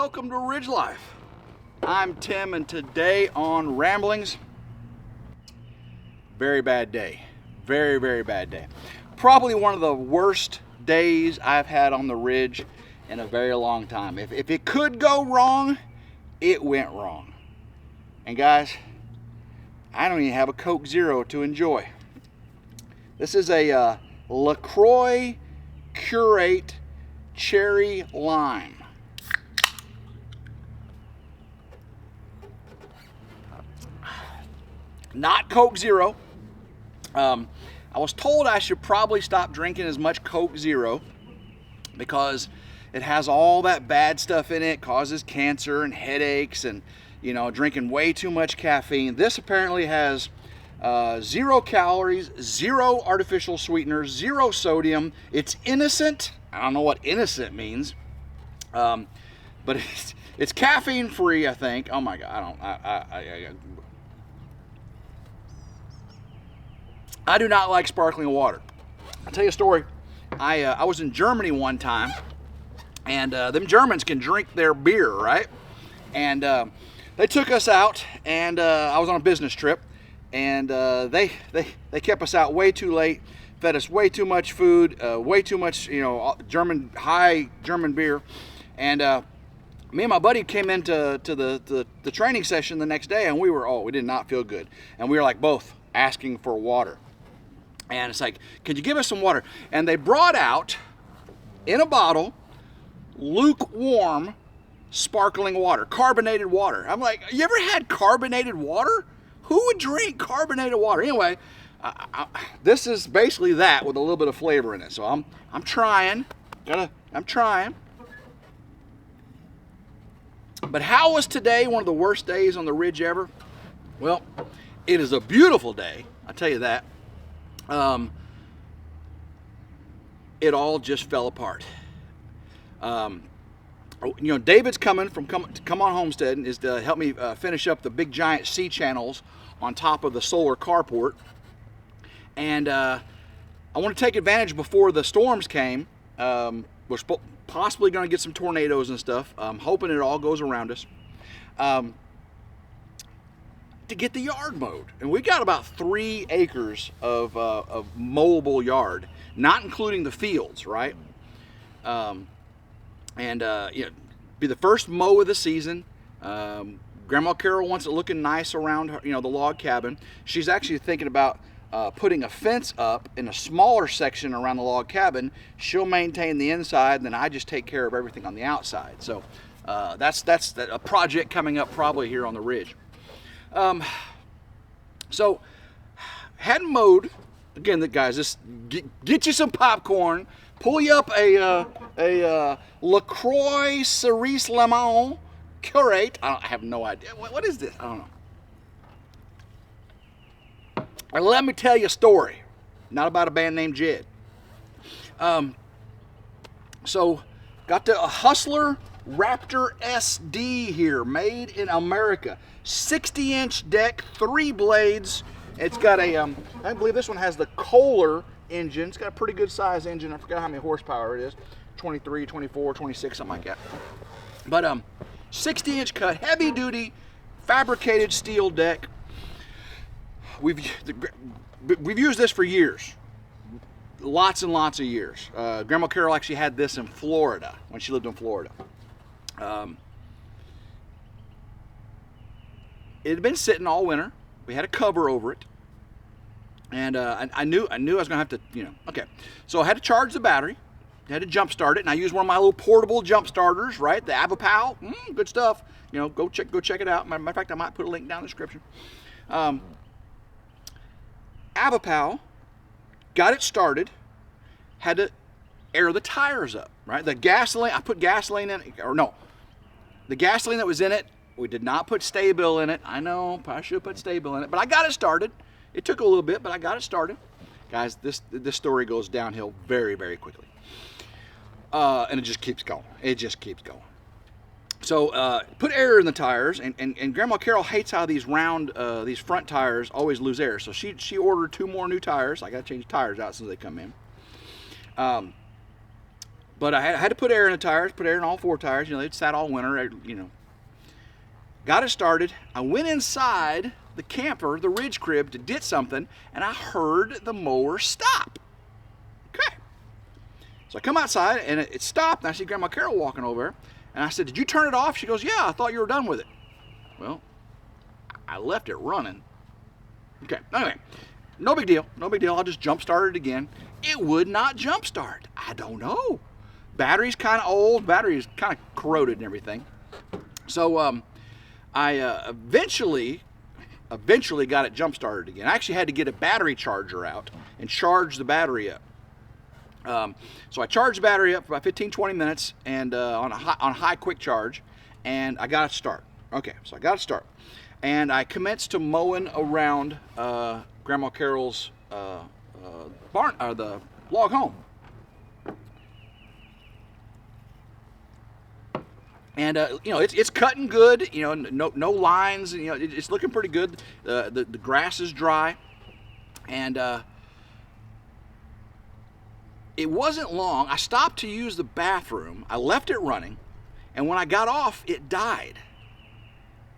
welcome to Ridge Life. I'm Tim, and today on Ramblings, very bad day. Very bad day. Probably one of the worst days I've had on the Ridge in a very long time. If it could go wrong, it went wrong. And guys, I don't even have a Coke Zero to enjoy. This is a LaCroix Curate Cherry Lime. Not Coke Zero. I was told I should probably stop drinking as much Coke Zero because it has all that bad stuff in it, causes cancer and headaches, and you know, drinking way too much caffeine. This apparently has 0 calories, 0 artificial sweeteners, 0 sodium. It's innocent. I don't know what innocent means, but it's caffeine free, I think. Oh my God, I do not like sparkling water. I'll tell you a story. I was in Germany one time, and them Germans can drink their beer, right? And they took us out, and I was on a business trip, and they kept us out way too late, fed us way too much food, way too much, you know, high German beer, and me and my buddy came into the training session the next day, and we did not feel good, and we were like both asking for water. And it's like, could you give us some water? And they brought out, in a bottle, lukewarm sparkling water, carbonated water. I'm like, you ever had carbonated water? Who would drink carbonated water? Anyway, this is basically that with a little bit of flavor in it. So I'm trying. I'm trying. But how was today one of the worst days on the Ridge ever? Well, it is a beautiful day, I'll tell you that. It all just fell apart. You know, David's coming from Come On Homestead is to help me finish up the big giant C channels on top of the solar carport. And I want to take advantage before the storms came. We're possibly going to get some tornadoes and stuff. I'm hoping it all goes around us. To get the yard mowed, and we got about 3 acres of mowable yard, not including the fields, right? You know, be the first mow of the season. Grandma Carol wants it looking nice around her, you know, the log cabin. She's actually thinking about putting a fence up in a smaller section around the log cabin. She'll maintain the inside, and then I just take care of everything on the outside. So that's a project coming up probably here on the Ridge. So hadn't mowed again. Guys, just get you some popcorn, pull you up a LaCroix Cerise Lemon Curate. I have no idea what is this. I don't know. And let me tell you a story, not about a band named Jed. So got a Hustler Raptor SD here, made in America. 60-inch deck, 3 blades. It's got a, I believe this one has the Kohler engine. It's got a pretty good size engine. I forgot how many horsepower it is. 23, 24, 26, something like that. But 60-inch cut, heavy duty, fabricated steel deck. We've used this for years. Lots and lots of years. Grandma Carol actually had this in Florida when she lived in Florida. It had been sitting all winter. We had a cover over it, and I knew I was gonna have to, you know. Okay, so I had to charge the battery, I had to jump start it, and I used one of my little portable jump starters, right? The Avapow, good stuff. You know, go check it out. Matter of fact, I might put a link down in the description. Avapow, got it started, had to air the tires up, right? The gasoline, I put gasoline in it, or no, the gasoline that was in it, we did not put Sta-Bil in it. I know, I should have put Sta-Bil in it, but I got it started. It took a little bit, but I got it started. Guys, this story goes downhill very quickly. And it just keeps going. It just keeps going. So put air in the tires, and Grandma Carol hates how these these front tires always lose air. So she ordered 2 more new tires. I got to change the tires out as soon as they come in. But I had to put air in the tires, put air in all 4 tires. You know, they'd sat all winter, you know. Got it started. I went inside the camper, the Ridge crib, to get something, and I heard the mower stop. Okay. So I come outside, and it stopped, and I see Grandma Carol walking over there. And I said, "Did you turn it off?" She goes, "Yeah, I thought you were done with it." Well, I left it running. Okay, anyway, no big deal, no big deal. I'll just jump start it again. It would not jump start. I don't know. Battery's kind of old, battery's kind of corroded and everything. So I eventually got it jump started again. I actually had to get a battery charger out and charge the battery up. So I charged the battery up for about 15-20 minutes and on high quick charge, and I got it start. Okay, so I got it start, and I commenced to mowing around Grandma Carol's barn, or the log home. And you know, it's cutting good. You know, no lines. You know, it's looking pretty good. The grass is dry, and it wasn't long. I stopped to use the bathroom. I left it running, and when I got off, it died.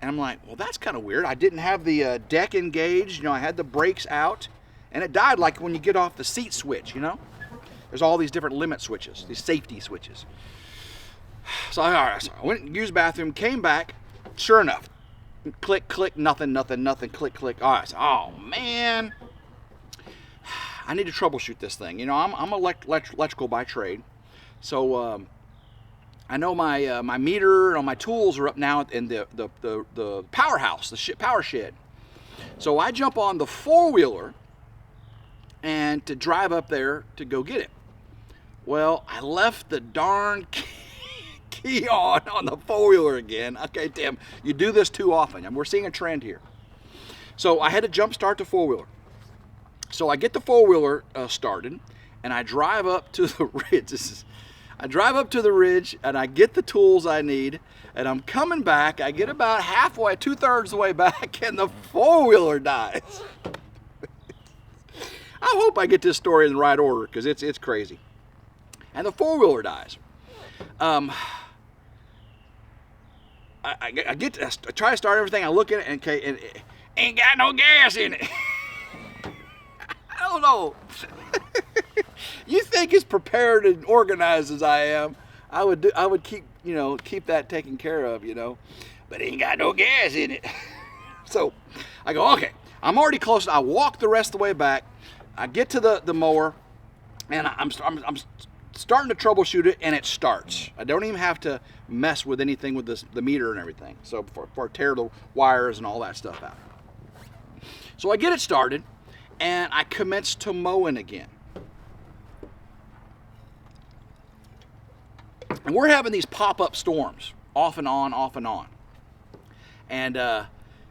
And I'm like, well, that's kind of weird. I didn't have the deck engaged. You know, I had the brakes out, and it died like when you get off the seat switch. You know, there's all these different limit switches, these safety switches. So, all right, so I went and used the bathroom, came back, sure enough, click, click, nothing, nothing, nothing, click, click. All right, so, oh man, I need to troubleshoot this thing. You know, I'm electrical by trade, so I know my meter and all my tools are up now in the powerhouse, the power shed. So I jump on the 4-wheeler and to drive up there to go get it. Well, I left the darn key on the 4-wheeler again. Okay, Tim, you do this too often, and we're seeing a trend here. So I had to jump start the 4-wheeler. So I get the 4-wheeler started, and I drive up to the Ridge. I drive up to the Ridge, and I get the tools I need, and I'm coming back. I get about halfway, 2/3 the way back, and the 4-wheeler dies. I hope I get this story in the right order, because it's crazy. And the 4-wheeler dies. I try to start everything. I look at it, and it ain't got no gas in it. I don't know. You think as prepared and organized as I am, I would keep that taken care of, you know, but it ain't got no gas in it. So I go, okay, I'm already close. I walk the rest of the way back. I get to the mower, and I'm starting to troubleshoot it, and it starts. I don't even have to mess with anything with the meter and everything. So for tear the wires and all that stuff out. So I get it started, and I commence to mowing again. And we're having these pop-up storms, off and on, off and on. And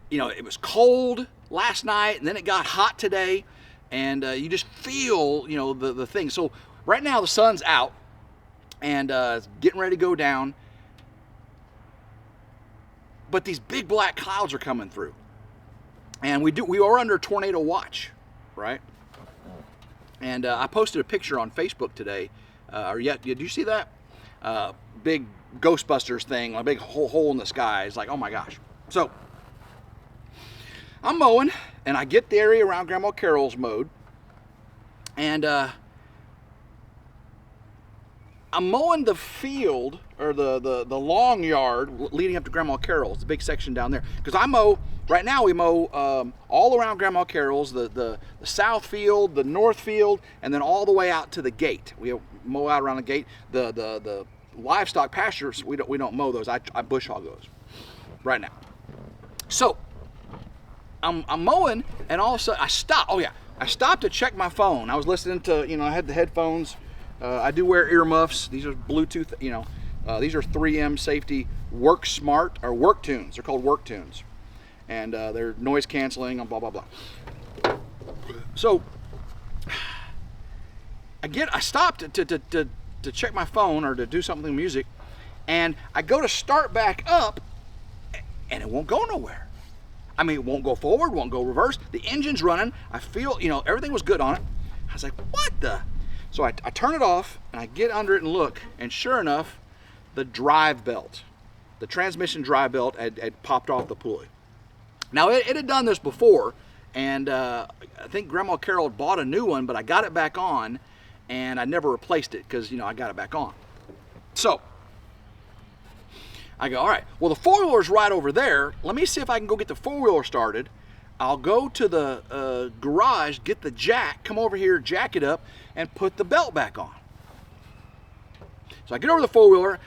you know, it was cold last night, and then it got hot today, and you just feel, you know, the thing. So right now the sun's out, and it's getting ready to go down, but these big black clouds are coming through, and we are under tornado watch, right? And I posted a picture on Facebook today. Did you see that? Big Ghostbusters thing, a big hole in the sky. It's like, oh my gosh. So I'm mowing, and I get the area around Grandma Carol's mowed, and I'm mowing the field, or the long yard leading up to Grandma Carol's, the big section down there. Because right now we mow all around Grandma Carol's, the south field, the north field, and then all the way out to the gate. We mow out around the gate. The livestock pastures, we don't mow those. I bush hog those right now. So I'm mowing, and all of a sudden I stop. Oh yeah, I stopped to check my phone. I was listening to, you know, I had the headphones. I do wear earmuffs. These are Bluetooth, you know. These are 3M safety work smart, or work tunes. They're called work tunes, and they're noise canceling and blah blah blah. So I stopped to check my phone, or to do something with music, and I go to start back up, and it won't go nowhere. I mean, it won't go forward, won't go reverse. The engine's running. I feel, you know, everything was good on it. I was like, what the? So I turn it off and I get under it and look, and sure enough, the drive belt, the transmission drive belt had popped off the pulley. Now it had done this before, and I think Grandma Carol had bought a new one, but I got it back on, and I never replaced it because, you know, I got it back on. So I go, all right, well, the four-wheeler's right over there. Let me see if I can go get the four-wheeler started. I'll go to the garage, get the jack, come over here, jack it up, and put the belt back on. So I get over the four-wheeler.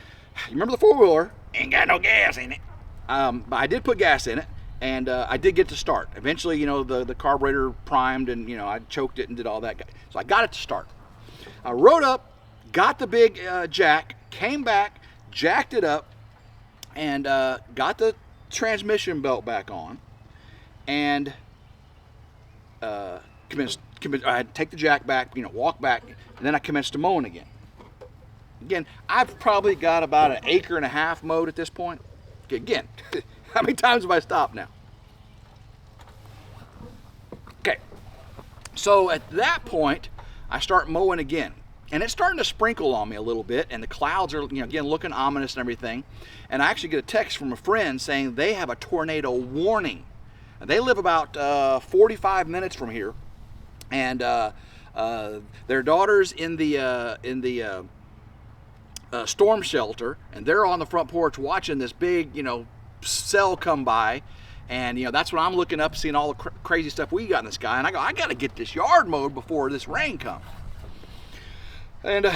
You remember the four-wheeler? Ain't got no gas in it. But I did put gas in it, and I did get to start. Eventually, you know, the carburetor primed, and, you know, I choked it and did all that. So I got it to start. I rode up, got the big jack, came back, jacked it up, and got the transmission belt back on. And I had to take the jack back, you know, walk back, and then I commenced to mowing again. Again, I've probably got about 1.5 acres mowed at this point. Again, how many times have I stopped now? Okay, so at that point, I start mowing again. And it's starting to sprinkle on me a little bit, and the clouds are, you know, again, looking ominous and everything. And I actually get a text from a friend saying they have a tornado warning. They live about 45 minutes from here, and their daughter's in the storm shelter, and they're on the front porch watching this big, you know, cell come by, and, you know, that's when I'm looking up, seeing all the crazy stuff we got in the sky, and I go, I got to get this yard mowed before this rain comes. And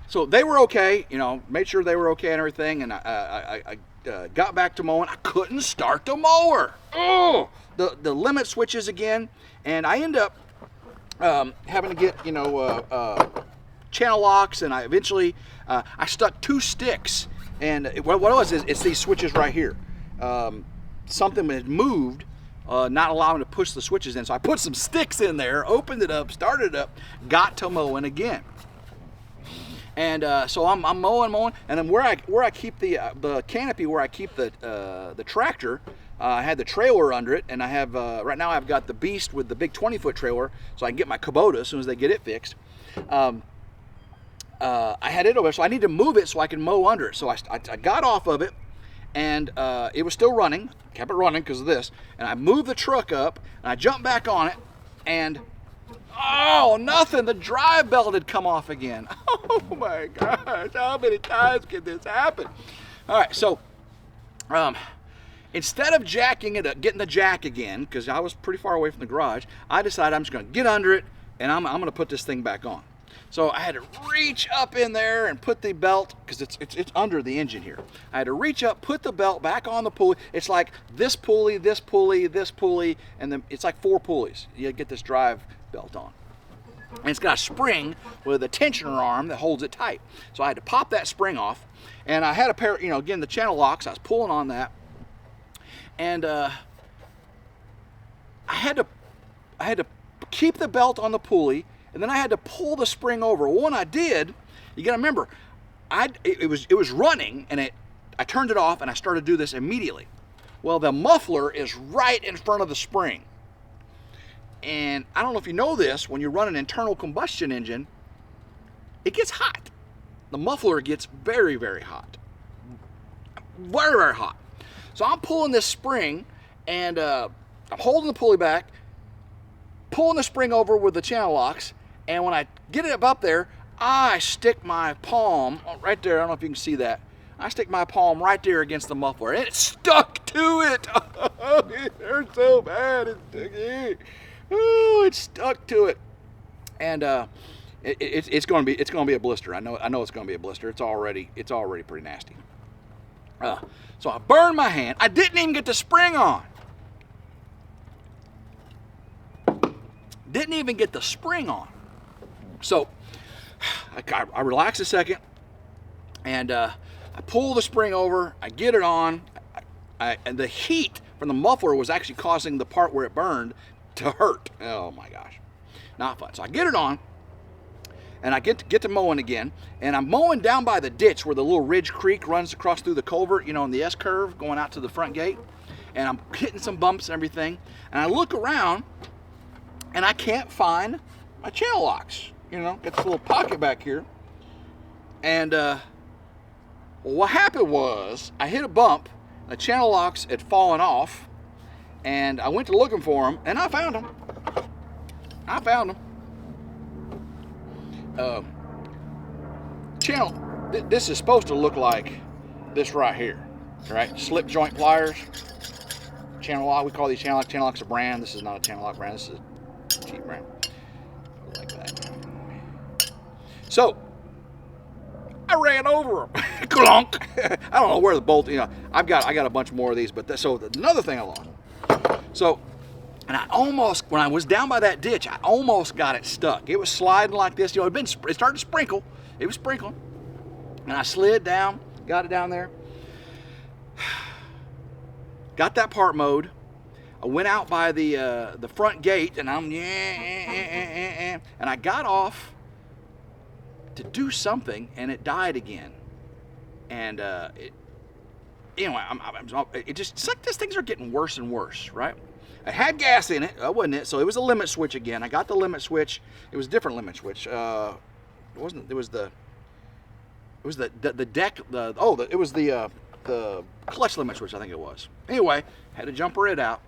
so they were okay, you know, made sure they were okay and everything, and I got back to mowing. I couldn't start the mower. Oh, the limit switches again, and I end up having to get, you know, channel locks, and I eventually I stuck 2 sticks, and what it was is it's these switches right here. Something had moved, not allowing to push the switches in, so I put some sticks in there, opened it up, started it up, got to mowing again. And so I'm mowing, and then where I keep the canopy, where I keep the tractor, I had the trailer under it, and I have right now I've got the Beast with the big 20-foot trailer, so I can get my Kubota as soon as they get it fixed. I had it over, so I need to move it so I can mow under it. So I got off of it, and it was still running, kept it running because of this, and I moved the truck up, and I jumped back on it, and oh, nothing. The drive belt had come off again. Oh my gosh, how many times can this happen? All right, so instead of jacking it up, getting the jack again, because I was pretty far away from the garage, I decided I'm just going to get under it, and I'm going to put this thing back on. So I had to reach up in there and put the belt, because it's under the engine here. I had to reach up, put the belt back on the pulley. It's like this pulley, this pulley, this pulley, and then it's like 4 pulleys. You get this drive belt on. And it's got a spring with a tensioner arm that holds it tight. So I had to pop that spring off, and I had a pair, you know, again, the channel locks. I was pulling on that, and I had to keep the belt on the pulley, and then I had to pull the spring over. Well, when I did, you got to remember, it was running, and I turned it off, and I started to do this immediately. Well, the muffler is right in front of the spring. And I don't know if you know this, when you run an internal combustion engine, it gets hot. The muffler gets very, very hot. Very, very hot. So I'm pulling this spring, and I'm holding the pulley back, pulling the spring over with the channel locks, and when I get it up there, I stick my palm right there. I don't know if you can see that. I stick my palm right there against the muffler, and it stuck to it. Oh, it hurts so bad. It's sticky. Oh, it's stuck to it, and it's going to be a blister. I know it's going to be a blister. It's already pretty nasty. So I burned my hand. I didn't even get the spring on. Didn't even get the spring on. So I relax a second, and I pull the spring over. I get it on, and the heat from the muffler was actually causing the part where it burned to hurt. Oh my gosh, not fun. So I get it on, and I get to mowing again, and I'm mowing down by the ditch where the little Ridge Creek runs across through the culvert, you know, in the S-curve going out to the front gate, and I'm hitting some bumps and everything, and I look around, and I can't find my channel locks. you know, got this little pocket back here. And what happened was I hit a bump, the channel locks had fallen off, and I went to looking for them, and I found them. This is supposed to look like this right here, right? Slip joint pliers. Channel lock, we call these channel locks. Channel lock's a brand. This is not a channel lock brand. This is a cheap brand. Like that. So I ran over them. Clunk. I don't know where the bolt. You know, I got a bunch more of these. But so another thing I lost. So, and I almost, when I was down by that ditch, I almost got it stuck. It was sliding like this. You know, it started to sprinkle. It was sprinkling, and I slid down, got it down there. Got that part mowed. I went out by the front gate, and and I got off to do something, and it died again. And anyway, it just, it's like these things are getting worse and worse, right? I had gas in it, wasn't it? So it was a limit switch again. I got the limit switch. It was a different limit switch. It wasn't. It was the deck. It was the clutch limit switch, I think it was. Anyway, had to jumper it out.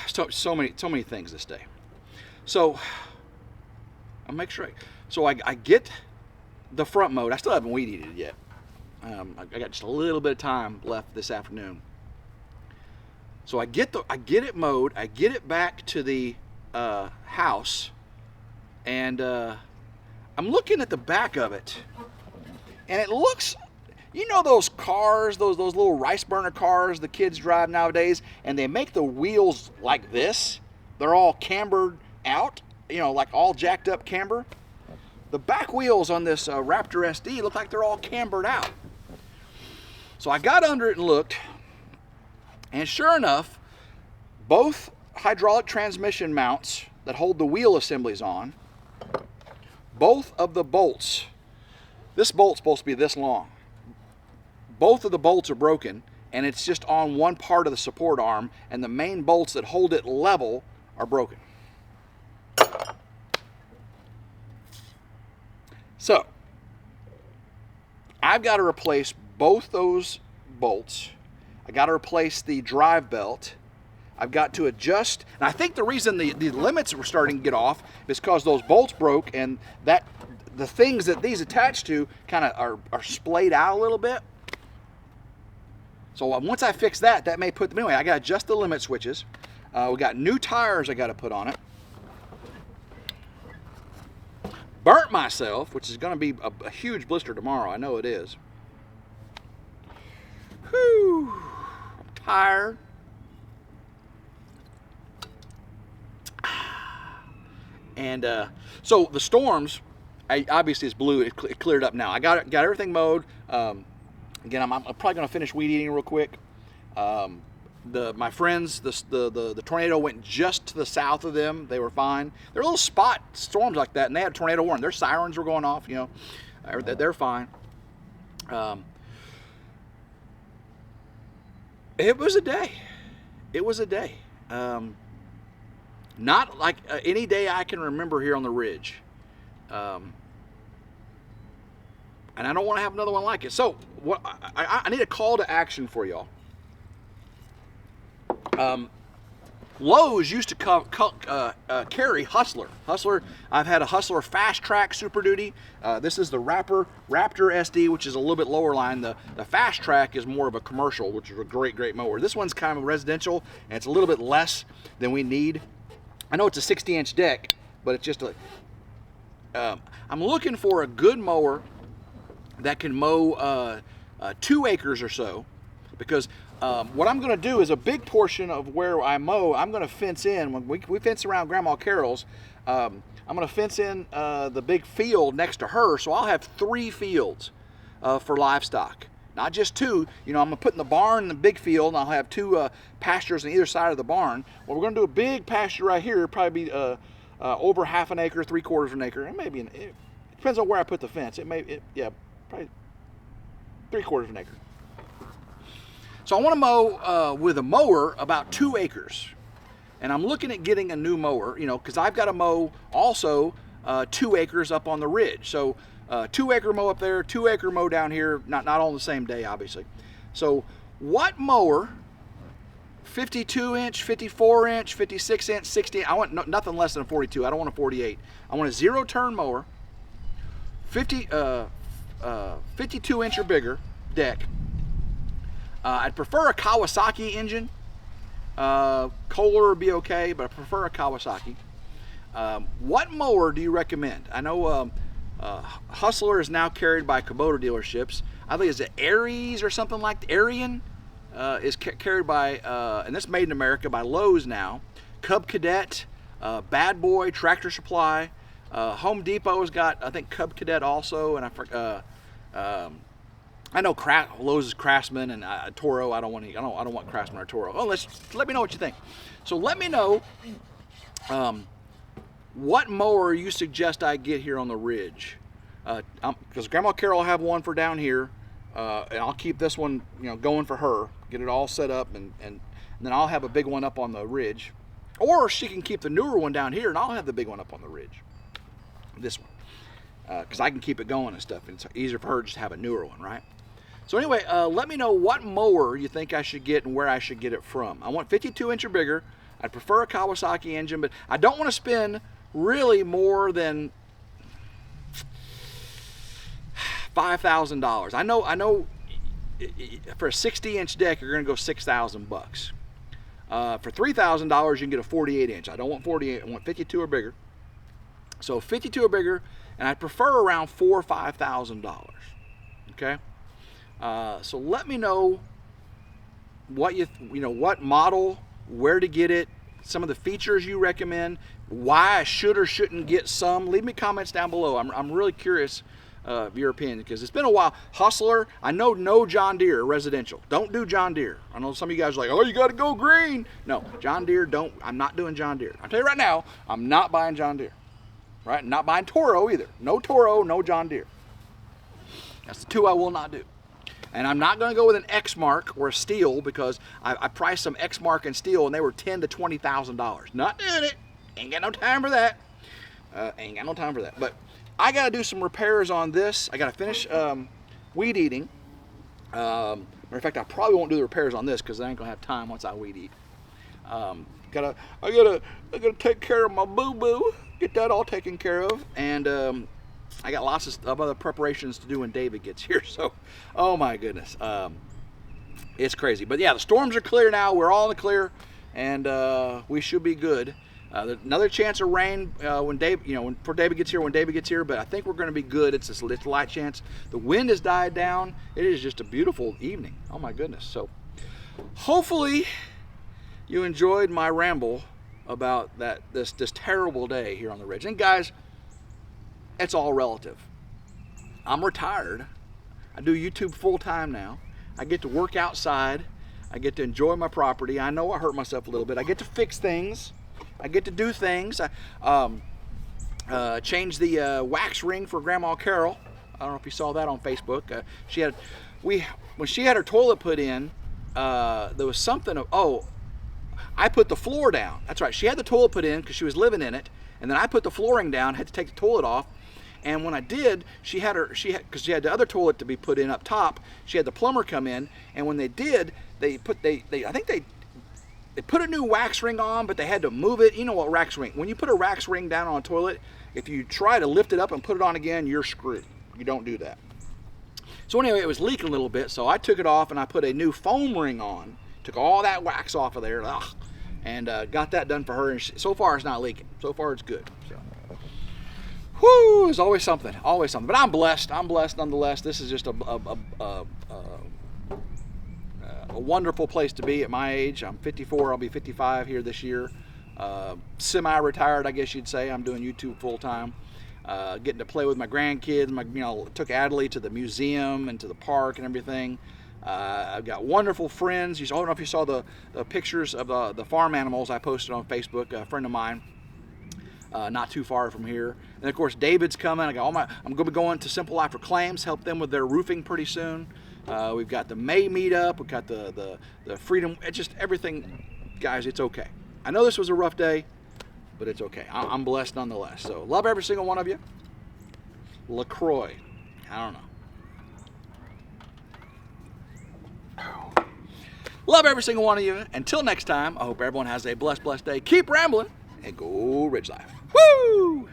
So many things this day. So I'll make sure. So I get the front mode. I still haven't weed eated it yet. I got just a little bit of time left this afternoon. So I get it mowed. I get it back to the house, and I'm looking at the back of it, and it looks, you know, those cars, those little rice burner cars the kids drive nowadays, and they make the wheels like this. They're all cambered out, you know, like all jacked up camber. The back wheels on this Raptor SD look like they're all cambered out. So I got under it and looked, and sure enough, both hydraulic transmission mounts that hold the wheel assemblies on, both of the bolts, this bolt's supposed to be this long, both of the bolts are broken, and it's just on one part of the support arm, and the main bolts that hold it level are broken. So I've got to replace both those bolts. I got to replace the drive belt. I've got to adjust, and I think the reason the limits were starting to get off is because those bolts broke, and that the things that these attach to kind of are splayed out a little bit. So once I fix that, that may put them anyway. I got to adjust the limit switches. We got new tires I got to put on it. Burnt myself, which is going to be a huge blister tomorrow. I know it is. Whew, I'm tired. And so the storms, obviously it's blue. It cleared up now. I got everything mowed. Again, I'm probably going to finish weed eating real quick. My friends, the tornado went just to the south of them. They were fine. There were little spot storms like that, and they had tornado warning. Their sirens were going off. You know, they're fine. It was a day. It was a day. Not like any day I can remember here on the ridge. And I don't want to have another one like it. So what I need a call to action for y'all. Lowe's used to carry Hustler. I've had a Hustler Fast Track Super Duty. This is the Raptor SD, which is a little bit lower line. The Fast Track is more of a commercial, which is a great mower. This one's kind of residential, and it's a little bit less than we need. I know it's a 60-inch deck, but it's just I'm looking for a good mower that can mow 2 acres or so, because what I'm going to do is a big portion of where I mow, I'm going to fence in. When we fence around Grandma Carol's, I'm going to fence in the big field next to her, so I'll have 3 fields for livestock. Not just 2. You know, I'm going to put in the barn in the big field, and I'll have 2 pastures on either side of the barn. Well, we're going to do a big pasture right here, probably be over half an acre, 3/4 of an acre, and maybe it depends on where I put the fence. Yeah, probably 3/4 of an acre. So I want to mow with a mower about 2 acres, and I'm looking at getting a new mower, you know, because I've got to mow also 2 acres up on the ridge. So 2 acre mow up there, 2 acre mow down here, not all on the same day, obviously. So what mower, 52 inch, 54 inch, 56 inch, 60, I want nothing less than a 42. I don't want a 48. I want a 0 turn mower, 52 inch or bigger deck. I'd prefer a Kawasaki engine. Kohler would be okay, but I prefer a Kawasaki. What mower do you recommend? I know Hustler is now carried by Kubota dealerships. I think it's the Aries or something like that. Arian is carried by, and that's made in America, by Lowe's now. Cub Cadet, Bad Boy, Tractor Supply. Home Depot's got, I think, Cub Cadet also, and I know Lowe's is Craftsman and Toro. I don't want Craftsman or Toro. Oh, let me know what you think. So let me know what mower you suggest I get here on the ridge, because Grandma Carol will have one for down here, and I'll keep this one, going for her. Get it all set up, and then I'll have a big one up on the ridge, or she can keep the newer one down here, and I'll have the big one up on the ridge. This one, because I can keep it going and stuff, and it's easier for her just to have a newer one, right? So anyway, let me know what mower you think I should get and where I should get it from. I want 52 inch or bigger. I'd prefer a Kawasaki engine, but I don't want to spend really more than $5,000. I know for a 60 inch deck you're going to go $6,000 bucks. For $3,000 you can get a 48 inch. I don't want 48. I want 52 or bigger. So 52 or bigger, and I prefer around $4,000 or $5,000. Okay. So let me know what what model, where to get it, some of the features you recommend, why I should or shouldn't get some. Leave me comments down below. I'm really curious of your opinion, because it's been a while. Hustler, I know no John Deere residential. Don't do John Deere. I know some of you guys are like, oh, you got to go green. No, John Deere, I'm not doing John Deere. I'll tell you right now, I'm not buying John Deere. Right? Not buying Toro either. No Toro, no John Deere. That's the two I will not do. And I'm not going to go with an Exmark or a Steel, because I priced some Exmark and Steel and they were $10,000 to $20,000. Not doing it. Ain't got no time for that. Ain't got no time for that. But I got to do some repairs on this. I got to finish weed eating. Matter of fact, I probably won't do the repairs on this because I ain't going to have time once I weed eat. I gotta take care of my boo-boo. Get that all taken care of. And I got lots of other preparations to do when David gets here. So, oh my goodness, it's crazy. But yeah, the storms are clear now. We're all in the clear, and we should be good. Another chance of rain when David gets here. But I think we're going to be good. It's a light chance. The wind has died down. It is just a beautiful evening. Oh my goodness. So, hopefully, you enjoyed my ramble about this terrible day here on the ridge. And guys, it's all relative. I'm retired. I do YouTube full time now. I get to work outside. I get to enjoy my property. I know I hurt myself a little bit. I get to fix things. I get to do things. I changed the wax ring for Grandma Carol. I don't know if you saw that on Facebook. When she had her toilet put in, there was something I put the floor down. That's right. She had the toilet put in because she was living in it, and then I put the flooring down. Had to take the toilet off, and when I did, because she had the other toilet to be put in up top. She had the plumber come in, and when they did, I think they put a new wax ring on, but they had to move it. You know what wax ring? When you put a wax ring down on a toilet, if you try to lift it up and put it on again, you're screwed. You don't do that. So anyway, it was leaking a little bit, so I took it off and I put a new foam ring on. Took all that wax off of there, and got that done for her. And so far, it's not leaking. So far, it's good. So, whoo! There's always something, always something. But I'm blessed. I'm blessed nonetheless. This is just a wonderful place to be at my age. I'm 54. I'll be 55 here this year. Semi-retired, I guess you'd say. I'm doing YouTube full time. Getting to play with my grandkids. Took Adley to the museum and to the park and everything. I've got wonderful friends. I don't know if you saw the pictures of the farm animals I posted on Facebook. A friend of mine, not too far from here. And of course, David's coming. I'm going to be going to Simple Life Reclaims, help them with their roofing pretty soon. We've got the May meetup. We've got the Freedom. It's just everything, guys. It's okay. I know this was a rough day, but it's okay. I'm blessed nonetheless. So love every single one of you. LaCroix. I don't know. Love every single one of you. Until next time, I hope everyone has a blessed day. Keep rambling and go Ridge Life. Woo!